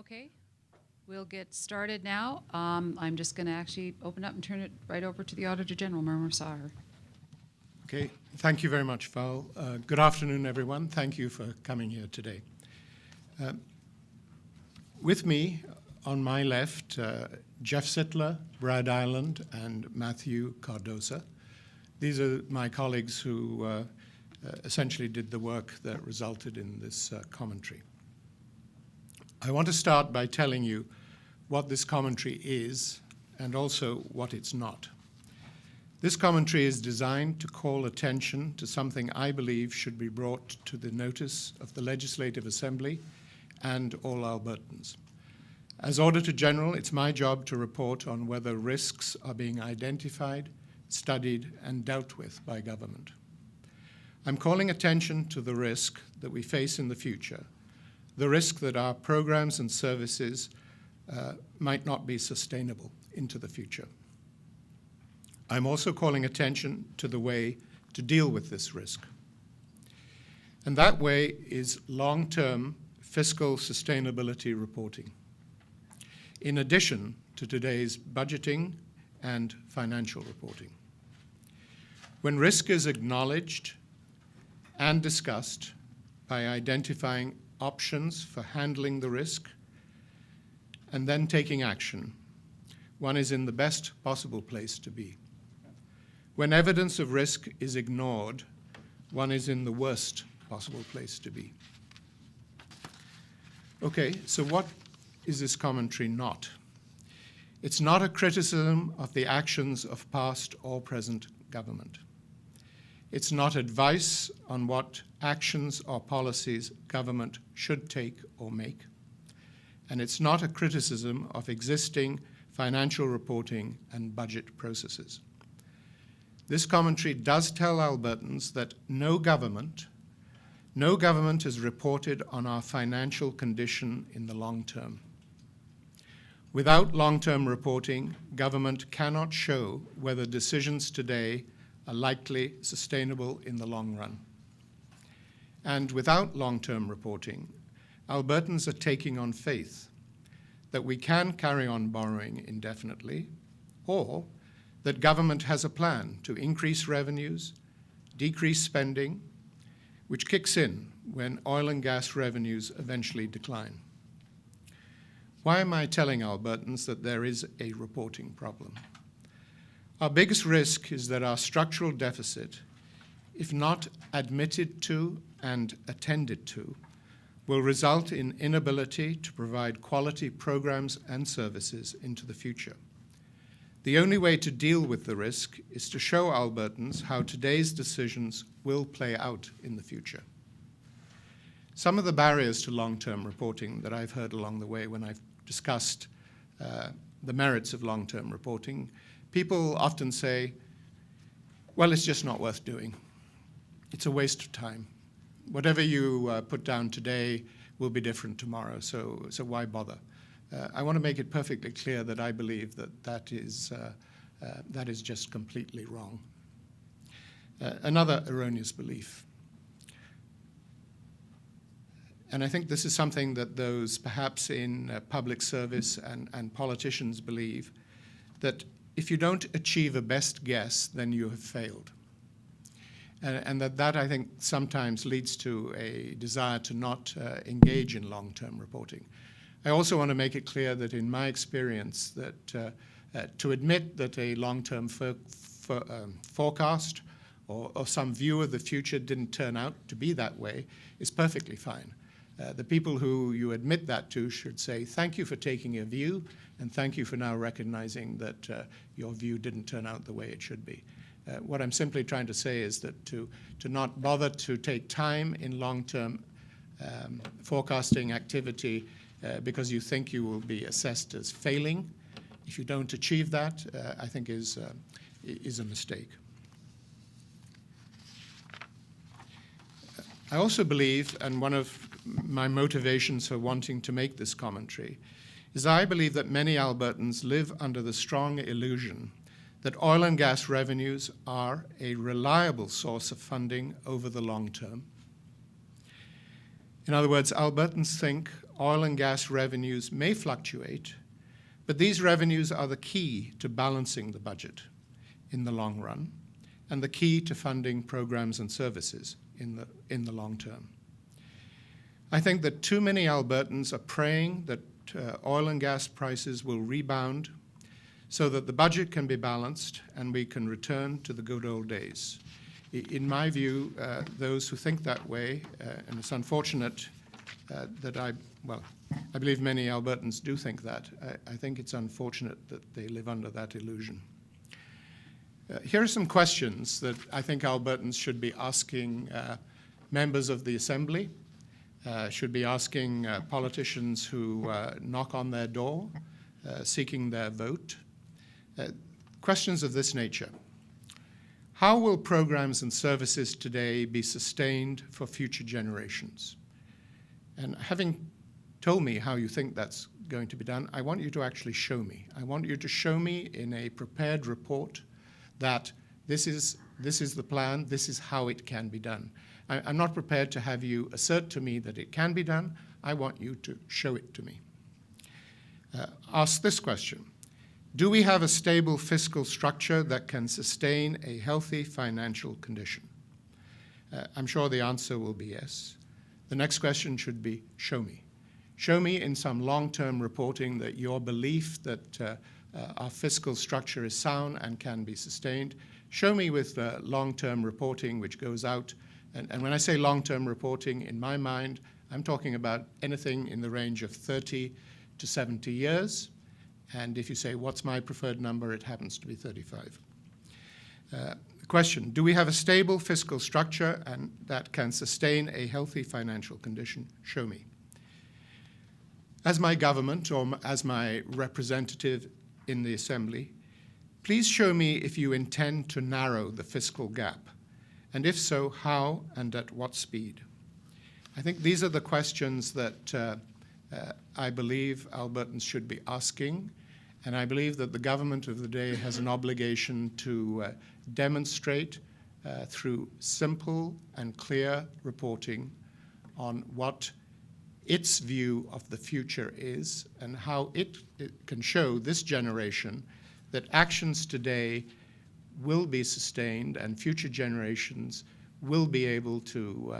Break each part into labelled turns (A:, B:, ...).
A: Okay, we'll get started now. I'm just going to actually open up and turn it right over to the Auditor General, Merwan Saher.
B: Okay, thank you very much, Val. Good afternoon, everyone. Thank you for coming here today. With me on my left, Jeff Sittler, Brad Ireland, and Matthew Cardoza. These are my colleagues who essentially did the work that resulted in this commentary. I want to start by telling you what this commentary is and also what it's not. This commentary is designed to call attention to something I believe should be brought to the notice of the Legislative Assembly and all Albertans. As Auditor General, it's my job to report on whether risks are being identified, studied, and dealt with by government. I'm calling attention to the risk that we face in the future, the risk that our programs and services might not be sustainable into the future. I'm also calling attention to the way to deal with this risk. And that way is long-term fiscal sustainability reporting, in addition to today's budgeting and financial reporting. When risk is acknowledged and discussed by identifying options for handling the risk and then taking action, one is in the best possible place to be. When evidence of risk is ignored, one is in the worst possible place to be. Okay, so what is this commentary not? It's not a criticism of the actions of past or present government. It's not advice on what actions or policies government should take or make. And it's not a criticism of existing financial reporting and budget processes. This commentary does tell Albertans that no government has reported on our financial condition in the long term. Without long-term reporting, government cannot show whether decisions today are likely sustainable in the long run. And without long-term reporting, Albertans are taking on faith that we can carry on borrowing indefinitely, or that government has a plan to increase revenues, decrease spending, which kicks in when oil and gas revenues eventually decline. Why am I telling Albertans that there is a reporting problem? Our biggest risk is that our structural deficit, if not admitted to and attended to, will result in inability to provide quality programs and services into the future. The only way to deal with the risk is to show Albertans how today's decisions will play out in the future. Some of the barriers to long-term reporting that I've heard along the way when I've discussed the merits of long-term reporting, people often say, well, it's just not worth doing. It's a waste of time. Whatever you put down today will be different tomorrow, so why bother? I want to make it perfectly clear that I believe that is just completely wrong. Another erroneous belief. And I think this is something that those perhaps in public service and politicians believe, that if you don't achieve a best guess, then you have failed. And that I think sometimes leads to a desire to not engage in long-term reporting. I also want to make it clear that in my experience that to admit that a long-term forecast or some view of the future didn't turn out to be that way is perfectly fine. The people who you admit that to should say, thank you for taking a view, and thank you for now recognizing that your view didn't turn out the way it should be. What I'm simply trying to say is that to not bother to take time in long-term forecasting activity because you think you will be assessed as failing, if you don't achieve that, I think is a mistake. I also believe, and one of my motivations for wanting to make this commentary, is I believe that many Albertans live under the strong illusion that oil and gas revenues are a reliable source of funding over the long term, In other words, Albertans think oil and gas revenues may fluctuate, but these revenues are the key to balancing the budget in the long run and the key to funding programs and services in the long term. I think that too many Albertans are praying that oil and gas prices will rebound so that the budget can be balanced and we can return to the good old days. In my view, those who think that way, and it's unfortunate that I believe many Albertans do think that. I think it's unfortunate that they live under that illusion. Here are some questions that I think Albertans should be asking members of the Assembly, should be asking politicians who knock on their door, seeking their vote. Questions of this nature. How will programs and services today be sustained for future generations? And having told me how you think that's going to be done, I want you to actually show me. I want you to show me in a prepared report that this is the plan, this is how it can be done. I'm not prepared to have you assert to me that it can be done. I want you to show it to me. Ask this question. Do we have a stable fiscal structure that can sustain a healthy financial condition? I'm sure the answer will be yes. The next question should be, show me. Show me in some long-term reporting that your belief that our fiscal structure is sound and can be sustained. Show me with long-term reporting which goes out. And when I say long-term reporting, in my mind, I'm talking about anything in the range of 30 to 70 years. And if you say, what's my preferred number, it happens to be 35. Question, do we have a stable fiscal structure and that can sustain a healthy financial condition? Show me. As my government or as my representative in the Assembly, please show me if you intend to narrow the fiscal gap. And if so, how and at what speed? I think these are the questions that I believe Albertans should be asking. And I believe that the government of the day has an obligation to demonstrate through simple and clear reporting on what its view of the future is and how it can show this generation that actions today will be sustained and future generations will be able to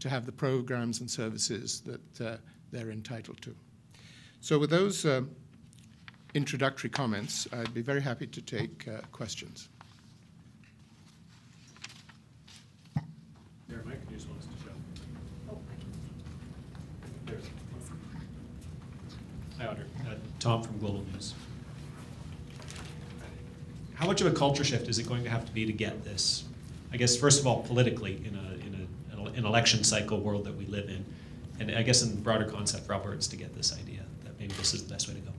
B: have the programs and services that they're entitled to. So with those introductory comments, I'd be very happy to take questions.
C: There, Mike, you just want us to show.
A: Oh,
C: There's. Hi, Auditor. Tom from Global News. How much of a culture shift is it going to have to be to get this? I guess, first of all, politically, in an election cycle world that we live in, and I guess in the broader concept for Albertans to get this idea that maybe this is the best way to go.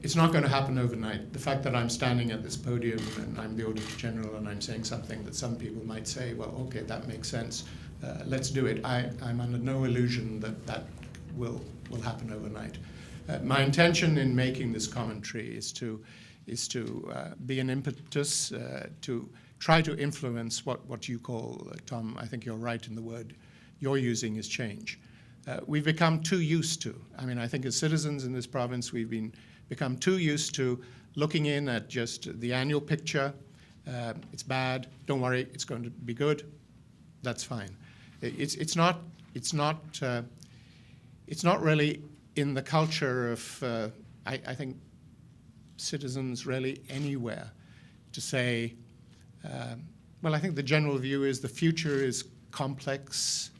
B: It's not going to happen overnight. The fact that I'm standing at this podium and I'm the Auditor General and I'm saying something that some people might say, well, okay, that makes sense, let's do it. I'm under no illusion that will happen overnight. My intention in making this commentary is to be an impetus to try to influence what you call, Tom, I think you're right in the word you're using is change. We've become too used to. I mean, I think as citizens in this province, we've become too used to looking in at just the annual picture. It's bad. Don't worry. It's going to be good. That's fine. It's not really in the culture of I think citizens really anywhere to say. Well, I think the general view is the future is complex.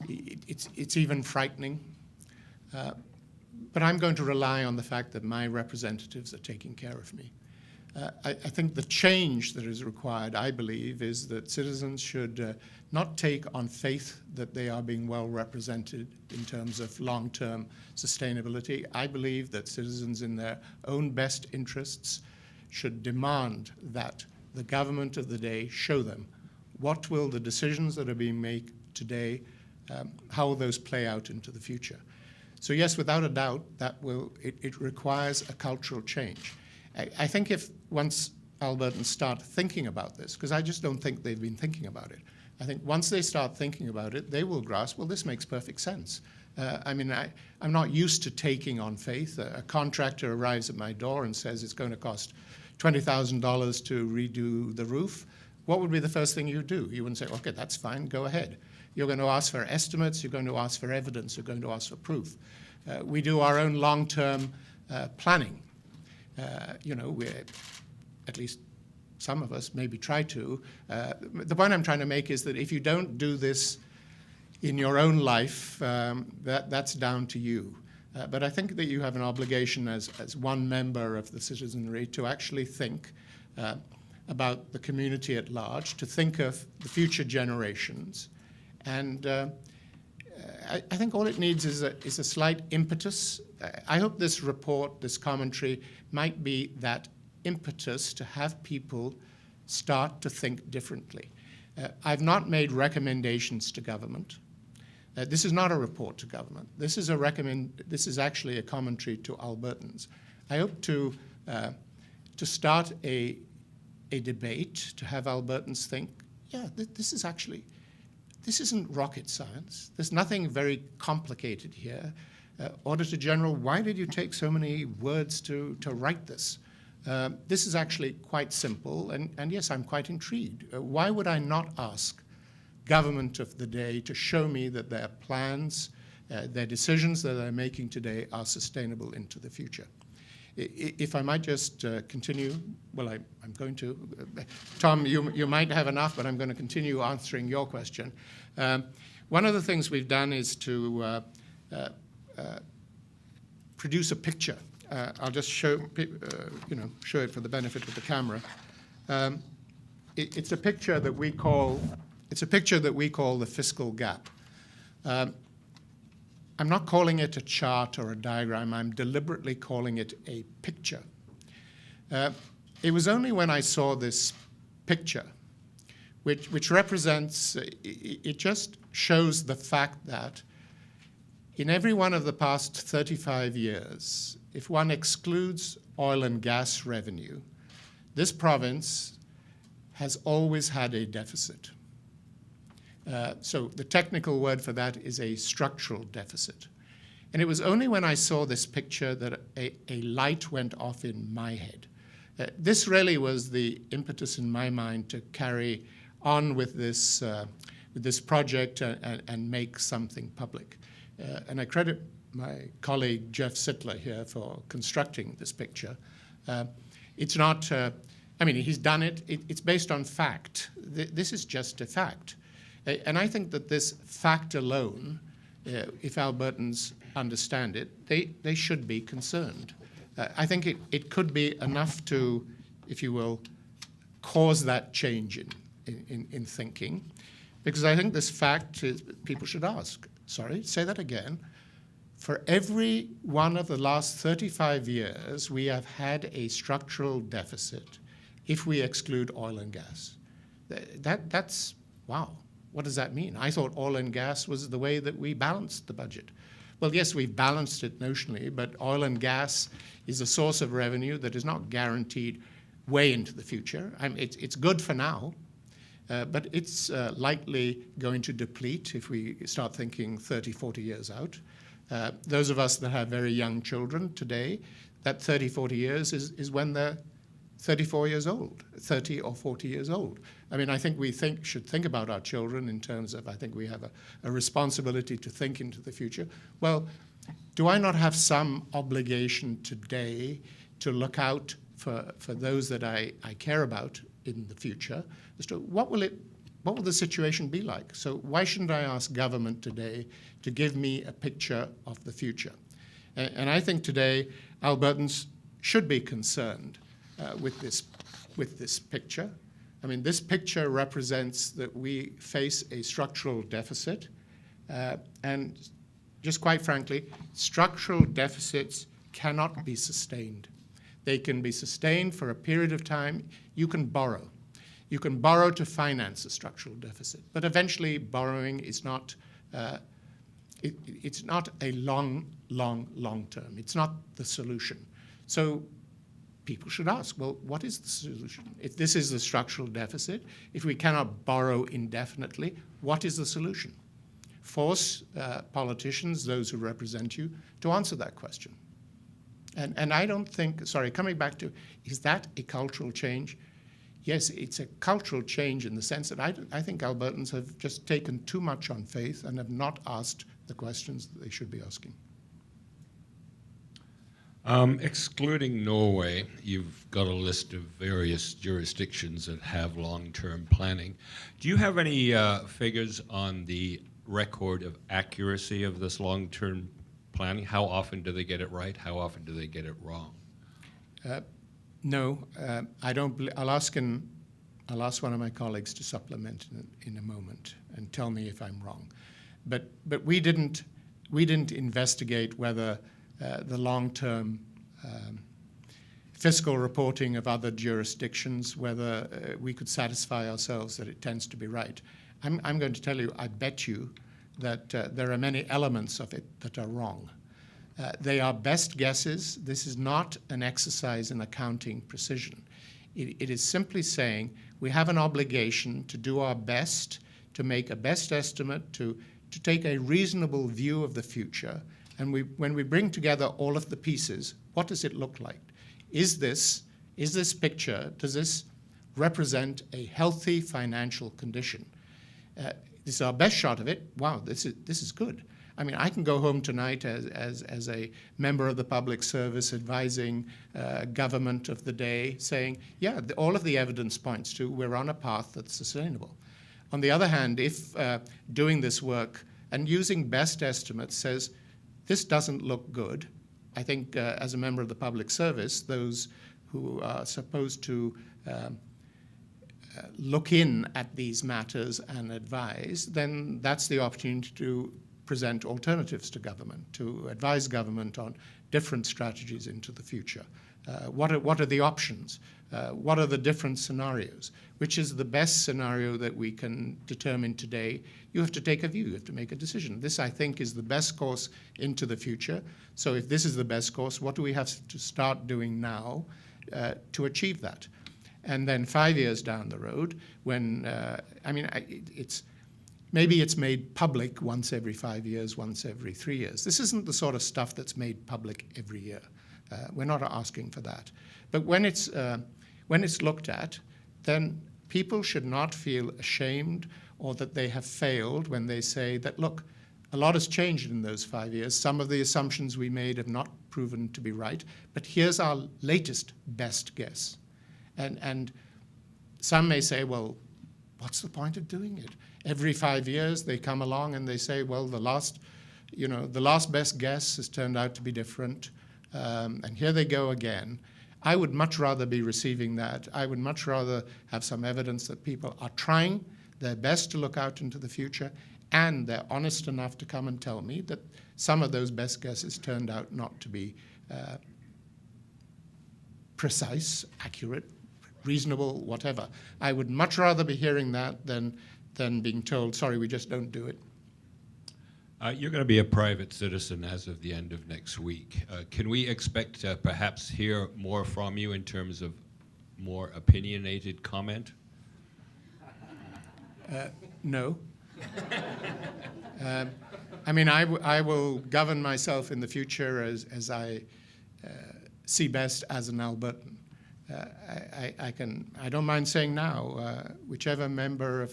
B: It's even frightening. But I'm going to rely on the fact that my representatives are taking care of me. I think the change that is required, I believe, is that citizens should not take on faith that they are being well represented in terms of long-term sustainability. I believe that citizens in their own best interests should demand that the government of the day show them what will the decisions that are being made today, how will those play out into the future. So yes, without a doubt, it requires a cultural change. I think if once Albertans start thinking about this, because I just don't think they've been thinking about it. I think once they start thinking about it, they will grasp, well, this makes perfect sense. I'm not used to taking on faith. A contractor arrives at my door and says it's going to cost $20,000 to redo the roof. What would be the first thing you do? You wouldn't say, okay, that's fine, go ahead. You're going to ask for estimates, you're going to ask for evidence, you're going to ask for proof. We do our own long-term planning. We're, at least some of us maybe try to. The point I'm trying to make is that if you don't do this in your own life, that's down to you. But I think that you have an obligation as one member of the citizenry to actually think about the community at large, to think of the future generations. And I think all it needs is a slight impetus. I hope this report, this commentary, might be that impetus to have people start to think differently. I've not made recommendations to government. This is not a report to government. This is actually a commentary to Albertans. I hope to start a debate, to have Albertans think, yeah, this isn't rocket science. There's nothing very complicated here. Auditor General, why did you take so many words to write this? This is actually quite simple, and yes, I'm quite intrigued. Why would I not ask government of the day to show me that their plans, their decisions that they're making today are sustainable into the future? If I might just continue, well, I'm going to. Tom, you might have enough, but I'm going to continue answering your question. One of the things we've done is to produce a picture. I'll just show it for the benefit of the camera. It's a picture that we call the fiscal gap. I'm not calling it a chart or a diagram. I'm deliberately calling it a picture. It was only when I saw this picture, which represents, it just shows the fact that in every one of the past 35 years, if one excludes oil and gas revenue, this province has always had a deficit. So the technical word for that is a structural deficit. And it was only when I saw this picture that a light went off in my head. This really was the impetus in my mind to carry on with this project and make something public. And I credit my colleague Jeff Sittler here for constructing this picture. It's not, he's done it. It's based on fact. This is just a fact. And I think that this fact alone, if Albertans understand it, they should be concerned. I think it could be enough to, if you will, cause that change in thinking, because I think this fact is, people should ask, sorry, say that again. For every one of the last 35 years, we have had a structural deficit if we exclude oil and gas. That's, wow. What does that mean? I thought oil and gas was the way that we balanced the budget. Well, yes, we've balanced it notionally, but oil and gas is a source of revenue that is not guaranteed way into the future. It's good for now, but it's likely going to deplete if we start thinking 30, 40 years out. Those of us that have very young children today, that 30, 40 years is when they're 34 years old, 30 or 40 years old. I think we should think about our children in terms of, I think we have a responsibility to think into the future. Well, do I not have some obligation today to look out for those that I care about in the future as to what will the situation be like? So why shouldn't I ask government today to give me a picture of the future? And I think today Albertans should be concerned with this picture. This picture represents that we face a structural deficit, and just quite frankly, structural deficits cannot be sustained. They can be sustained for a period of time. You can borrow. You can borrow to finance a structural deficit, but eventually borrowing is not, it's not a long term. It's not the solution. So people should ask, well, what is the solution? If this is the structural deficit, if we cannot borrow indefinitely, what is the solution? Force politicians, those who represent you, to answer that question. And I don't think, sorry, coming back to, is that a cultural change? Yes, it's a cultural change in the sense that I think Albertans have just taken too much on faith and have not asked the questions that they should be asking.
D: Excluding Norway, you've got a list of various jurisdictions that have long-term planning. Do you have any figures on the record of accuracy of this long-term planning? How often do they get it right? How often do they get it wrong?
B: No, I don't. I'll ask one of my colleagues to supplement in a moment and tell me if I'm wrong. But we didn't investigate whether the long-term fiscal reporting of other jurisdictions, whether we could satisfy ourselves that it tends to be right. I'm going to tell you, I bet you that there are many elements of it that are wrong. They are best guesses. This is not an exercise in accounting precision. It is simply saying we have an obligation to do our best, to make a best estimate, to take a reasonable view of the future. And when we bring together all of the pieces, what does it look like? Is this picture, does this represent a healthy financial condition? This is our best shot of it. Wow, this is good. I mean, I can go home tonight as a member of the public service advising government of the day saying, yeah, all of the evidence points to we're on a path that's sustainable. On the other hand, if doing this work and using best estimates says, this doesn't look good, I think as a member of the public service, those who are supposed to look in at these matters and advise, then that's the opportunity to present alternatives to government, to advise government on different strategies into the future. What are the options? What are the different scenarios? Which is the best scenario that we can determine today? You have to take a view. You have to make a decision. This, I think, is the best course into the future. So if this is the best course, what do we have to start doing now to achieve that? And then 5 years down the road, when, maybe it's made public once every 5 years, once every 3 years. This isn't the sort of stuff that's made public every year. We're not asking for that. But when it's looked at, then people should not feel ashamed or that they have failed when they say that, look, a lot has changed in those 5 years. Some of the assumptions we made have not proven to be right, but here's our latest best guess. And some may say, well, what's the point of doing it? Every 5 years they come along and they say, well, the last best guess has turned out to be different, and here they go again. I would much rather be receiving that. I would much rather have some evidence that people are trying their best to look out into the future, and they're honest enough to come and tell me that some of those best guesses turned out not to be precise, accurate, reasonable, whatever. I would much rather be hearing that than being told, sorry, we just don't do it.
D: You're going to be a private citizen as of the end of next week. Can we expect to perhaps hear more from you in terms of more opinionated comment?
B: No. I will govern myself in the future as I see best as an Albertan. I don't mind saying now, whichever member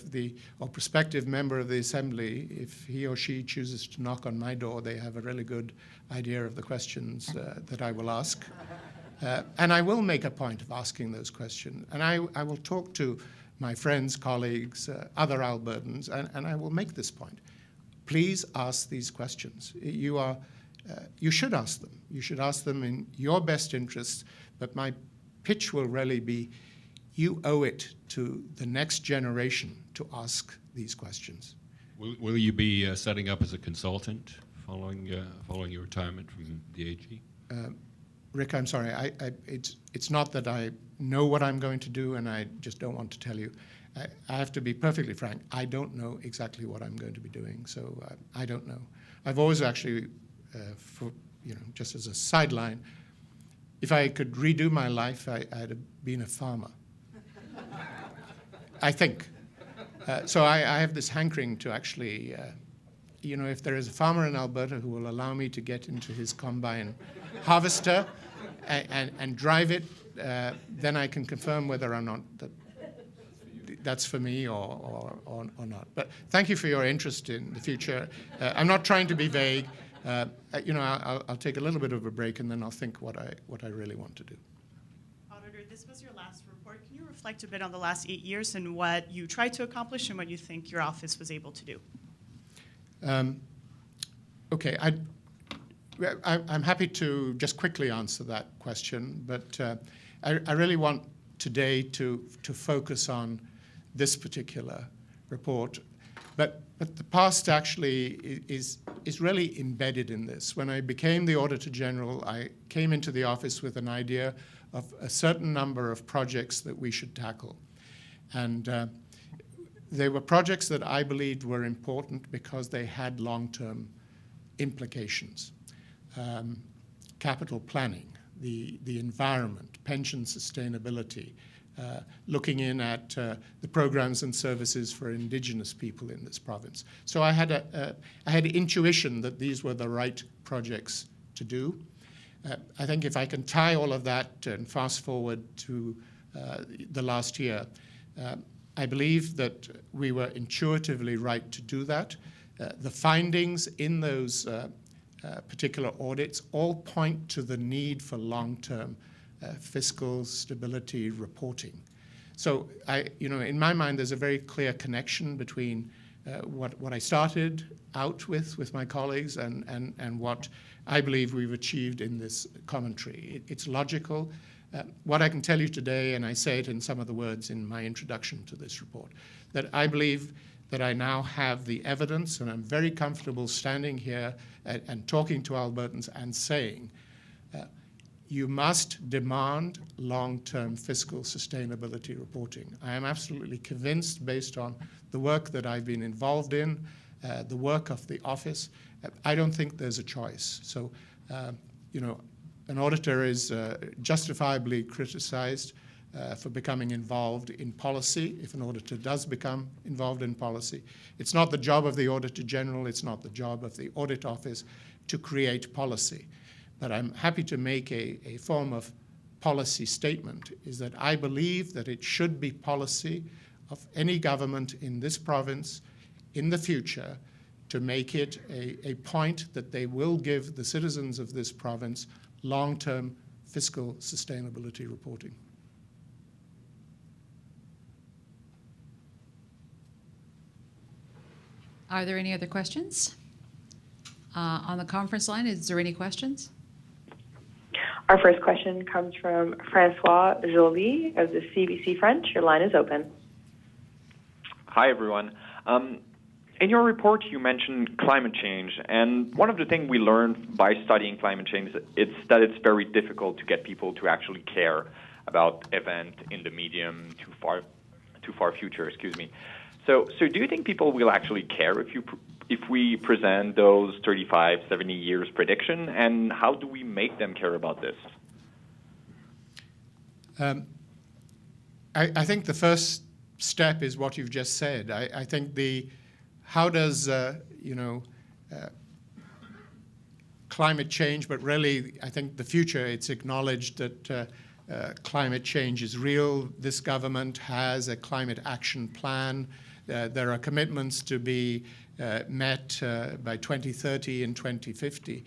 B: or prospective member of the Assembly, if he or she chooses to knock on my door, they have a really good idea of the questions that I will ask. And I will make a point of asking those questions. And I will talk to my friends, colleagues, other Albertans, and I will make this point. Please ask these questions. You should ask them. You should ask them in your best interests, but my pitch will really be, you owe it to the next generation to ask these questions.
D: Will you be setting up as a consultant following your retirement from the AG?
B: Rick, I'm sorry. It's not that I know what I'm going to do and I just don't want to tell you. I have to be perfectly frank. I don't know exactly what I'm going to be doing, so I don't know. I've always actually, just as a sideline, if I could redo my life, I'd have been a farmer. I think. So I have this hankering to actually, if there is a farmer in Alberta who will allow me to get into his combine harvester and drive it, then I can confirm whether or not that's for me or not. But thank you for your interest in the future. I'm not trying to be vague. I'll take a little bit of a break and then I'll think what I really want to do.
E: Auditor, this was your last report. Can you reflect a bit on the last 8 years and what you tried to accomplish and what you think your office was able to do?
B: Okay, I'm happy to just quickly answer that question, but I really want today to focus on this particular report. But the past actually is really embedded in this. When I became the Auditor General, I came into the office with an idea of a certain number of projects that we should tackle. And they were projects that I believed were important because they had long-term implications. Capital planning, the environment, pension sustainability, looking in at the programs and services for Indigenous people in this province. So I had intuition that these were the right projects to do. I think if I can tie all of that and fast forward to the last year, I believe that we were intuitively right to do that. The findings in those particular audits all point to the need for long-term fiscal stability reporting. So in my mind, there's a very clear connection between what I started out with my colleagues and what I believe we've achieved in this commentary. It's logical. What I can tell you today, and I say it in some of the words in my introduction to this report, that I believe that I now have the evidence, and I'm very comfortable standing here and talking to Albertans and saying, you must demand long-term fiscal sustainability reporting. I am absolutely convinced, based on the work that I've been involved in, the work of the office, I don't think there's a choice. So, an auditor is justifiably criticized for becoming involved in policy, if an auditor does become involved in policy. It's not the job of the Auditor General, it's not the job of the Audit Office to create policy. But I'm happy to make a form of policy statement, is that I believe that it should be policy of any government in this province in the future to make it a point that they will give the citizens of this province long-term fiscal sustainability reporting.
A: Are there any other questions? On the conference line, is there any questions?
F: Our first question comes from Francois Joly of the CBC French. Your line is open.
G: Hi, everyone. In your report, you mentioned climate change, and one of the things we learned by studying climate change is that it's very difficult to get people to actually care about event in the medium too far future. Excuse me. So do you think people will actually care if we present those 35, 70 years prediction, and how do we make them care about this?
B: I think the first step is what you've just said. I think how does climate change, but really I think the future, it's acknowledged that climate change is real. This government has a climate action plan. There are commitments to be met by 2030 and 2050.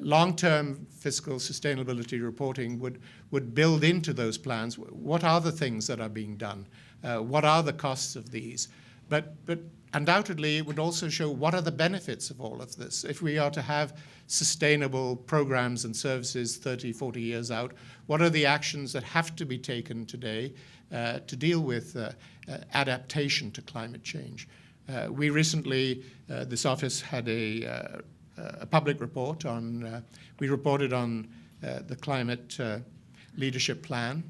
B: Long-term fiscal sustainability reporting would build into those plans. What are the things that are being done? What are the costs of these? But undoubtedly, it would also show what are the benefits of all of this. If we are to have sustainable programs and services 30, 40 years out, what are the actions that have to be taken today to deal with adaptation to climate change? We recently, this office had a public report on, we reported on the climate leadership plan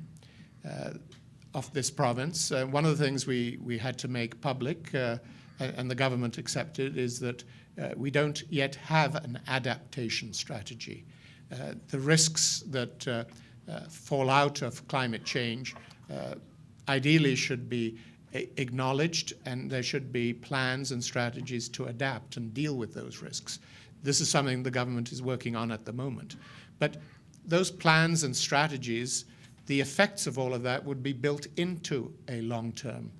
B: of this province. One of the things we had to make public, and the government accepted, is that we don't yet have an adaptation strategy. The risks that fall out of climate change ideally should be acknowledged, and there should be plans and strategies to adapt and deal with those risks. This is something the government is working on at the moment. But those plans and strategies, the effects of all of that would be built into a long-term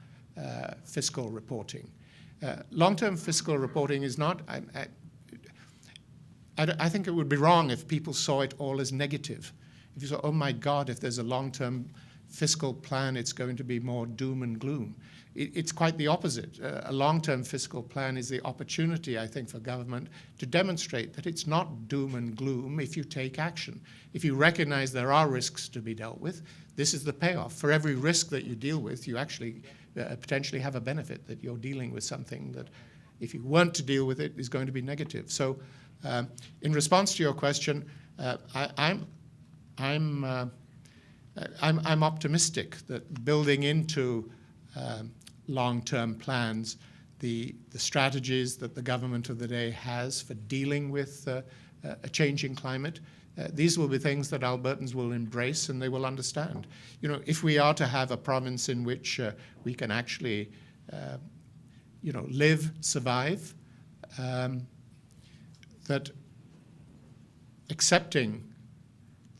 B: fiscal reporting. Long-term fiscal reporting is not, I think it would be wrong if people saw it all as negative. If you say, oh my God, if there's a long-term fiscal plan, it's going to be more doom and gloom. It's quite the opposite. A long-term fiscal plan is the opportunity, I think, for government to demonstrate that it's not doom and gloom if you take action. If you recognize there are risks to be dealt with, this is the payoff. For every risk that you deal with, you actually potentially have a benefit, that you're dealing with something that, if you weren't to deal with it, is going to be negative. So in response to your question, I'm optimistic that building into long-term plans the strategies that the government of the day has for dealing with a changing climate, these will be things that Albertans will embrace and they will understand. You know, if we are to have a province in which we can actually, live, survive, that accepting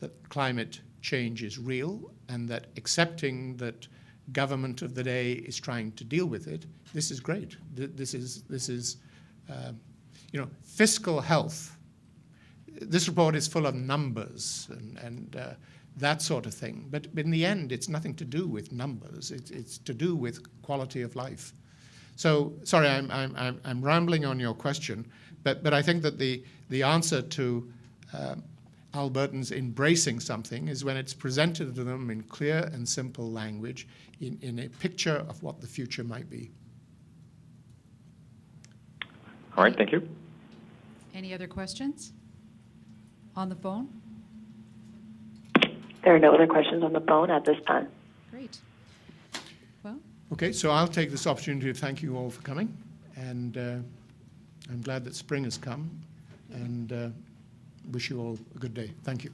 B: that climate change is real and that accepting that government of the day is trying to deal with it, this is great. This is fiscal health. This report is full of numbers and that sort of thing. But in the end, it's nothing to do with numbers. It's to do with quality of life. So, sorry, I'm rambling on your question, but I think that the answer to Albertans embracing something is when it's presented to them in clear and simple language, in a picture of what the future might be.
G: All right, thank you.
A: Any other questions on the phone?
F: There are no other questions on the phone at this time.
A: Great. Well,
B: Okay, so I'll take this opportunity to thank you all for coming, and I'm glad that spring has come, and wish you all a good day. Thank you.